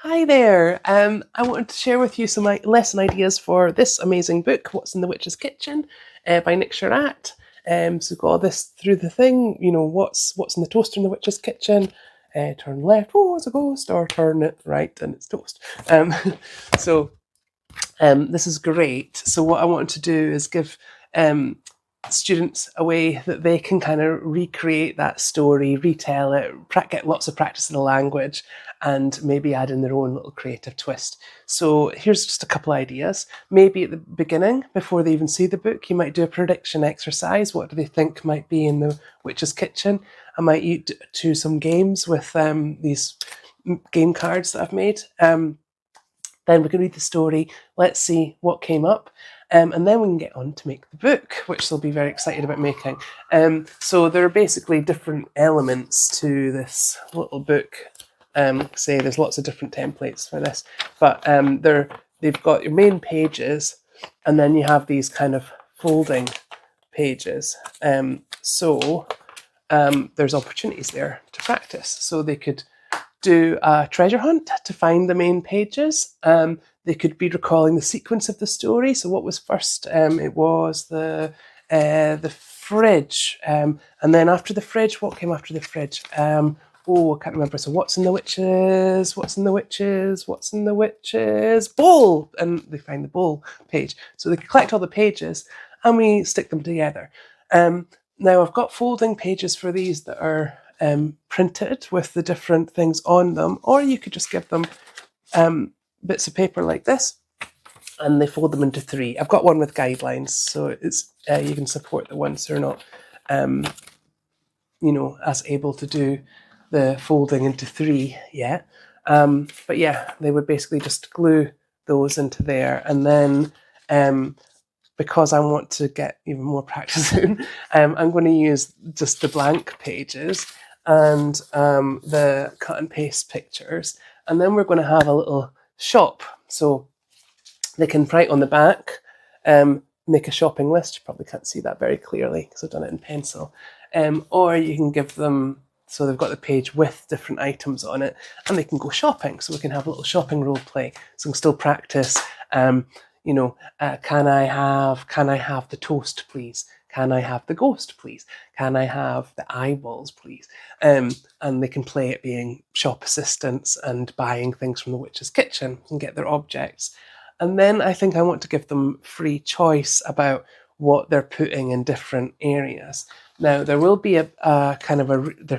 Hi there. I wanted to share with you some lesson ideas for this amazing book, What's in the Witch's Kitchen, by Nick Sherratt. So got all this through the thing, what's in the toaster in the witch's kitchen. Turn left, oh, it's a ghost, or turn it right and it's toast. So this is great. So what I wanted to do is give students a way that they can kind of recreate that story, retell it, get lots of practice in the language, and maybe add in their own little creative twist. So here's just a couple ideas. Maybe at the beginning, before they even see the book, you might do a prediction exercise. What do they think might be in the witch's kitchen? I might do some games with these game cards that I've made. Then we can read the story, let's see what came up, and then we can get on to make the book, which they'll be very excited about making. So there are basically different elements to this little book. Say there's lots of different templates for this, but they've got your main pages, and then you have these kind of folding pages. So there's opportunities there to practice. So they could do a treasure hunt to find the main pages. They could be recalling the sequence of the story. So what was first? It was the fridge, and then after the fridge, what came after the fridge? I can't remember. So what's in the witches? What's in the witches? What's in the witches? Bowl! And they find the bowl page. So they collect all the pages and we stick them together. Now I've got folding pages for these that are printed with the different things on them, or you could just give them bits of paper like this and they fold them into three. I've got one with guidelines, so it's you can support the ones who are not as able to do the folding into three yet. But yeah, they would basically just glue those into there, and then because I want to get even more practice in, I'm going to use just the blank pages and the cut and paste pictures, and then we're going to have a little shop. So they can write on the back, make a shopping list. You probably can't see that very clearly because I've done it in pencil. Or you can give them, so they've got the page with different items on it, and they can go shopping. So we can have a little shopping role play. So we can still practice. Can I have the toast, please? Can I have the ghost, please? Can I have the eyeballs, please? And they can play at being shop assistants and buying things from the witch's kitchen and get their objects. And then I think I want to give them free choice about what they're putting in different areas. Now there will be there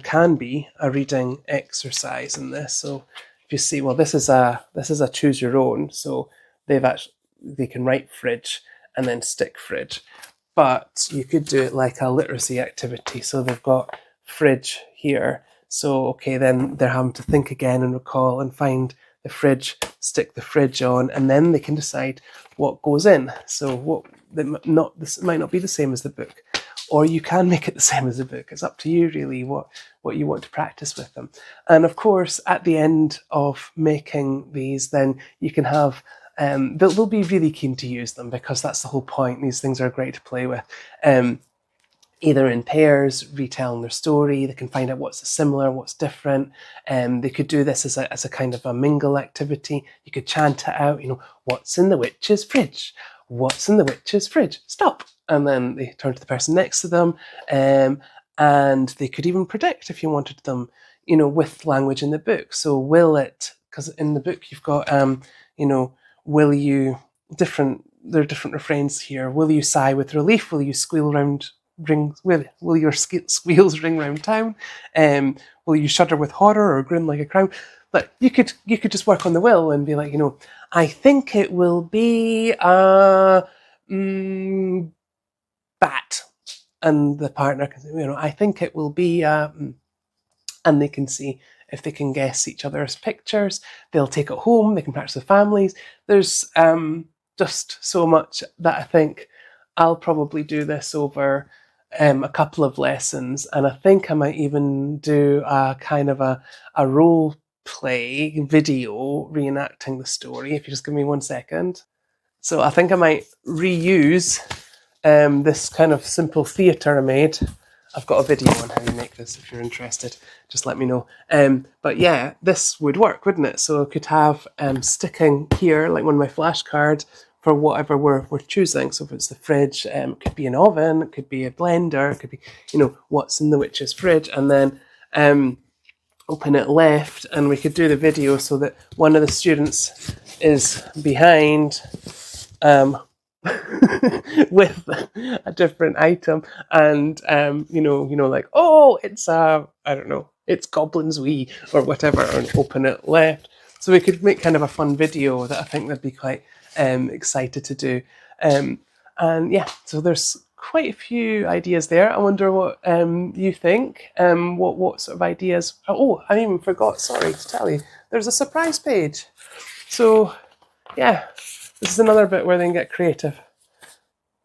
can be a reading exercise in this. So if you see, well, this is a choose your own. So they can write fridge and then stick fridge. But you could do it like a literacy activity. So they've got fridge here. So, okay, then they're having to think again and recall and find the fridge, stick the fridge on, and then they can decide what goes in. So this might not be the same as the book, or you can make it the same as the book. It's up to you really what you want to practice with them. And of course, at the end of making these, then you can have they'll be really keen to use them because that's the whole point. These things are great to play with. Either in pairs, retelling their story. They can find out what's similar, what's different. They could do this as a kind of a mingle activity. You could chant it out, what's in the witch's fridge? What's in the witch's fridge? Stop. And then they turn to the person next to them. And they could even predict if you wanted them, with language in the book. So will it, because in the book you've got, will you, there are different refrains here. Will you sigh with relief? Will you squeal round? Will your squeals ring round town? Will you shudder with horror or grin like a clown? But you could just work on the will and be like, I think it will be a bat, and the partner can say, I think it will be and they can see if they can guess each other's pictures. They'll take it home. They can practice with families. There's just so much that I think I'll probably do this over a couple of lessons, and I think I might even do a kind of a role play video reenacting the story. If you just give me 1 second. So I think I might reuse this kind of simple theatre I made I've got a video on how you make this if you're interested. Just let me know. But yeah, this would work, wouldn't it? So I could have sticking here, like on my flashcard, for whatever we're choosing. So if it's the fridge, it could be an oven, it could be a blender, it could be, what's in the witch's fridge, and then open it left, and we could do the video so that one of the students is behind with a different item, and like, oh, it's I don't know, it's Goblin's Wee or whatever, and open it left. So we could make kind of a fun video that I think they'd be quite excited to do. And yeah, so there's quite a few ideas there. I wonder what you think. What sort of ideas? Oh, I even forgot, sorry to tell you, there's a surprise page. So yeah, this is another bit where they can get creative.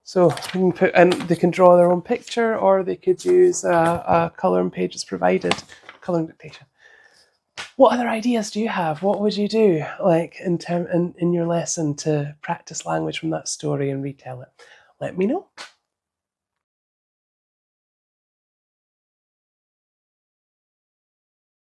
So you can put, and they can draw their own picture, or they could use a colouring page that's provided, colouring dictation. What other ideas do you have? What would you do, like in your lesson, to practice language from that story and retell it? Let me know.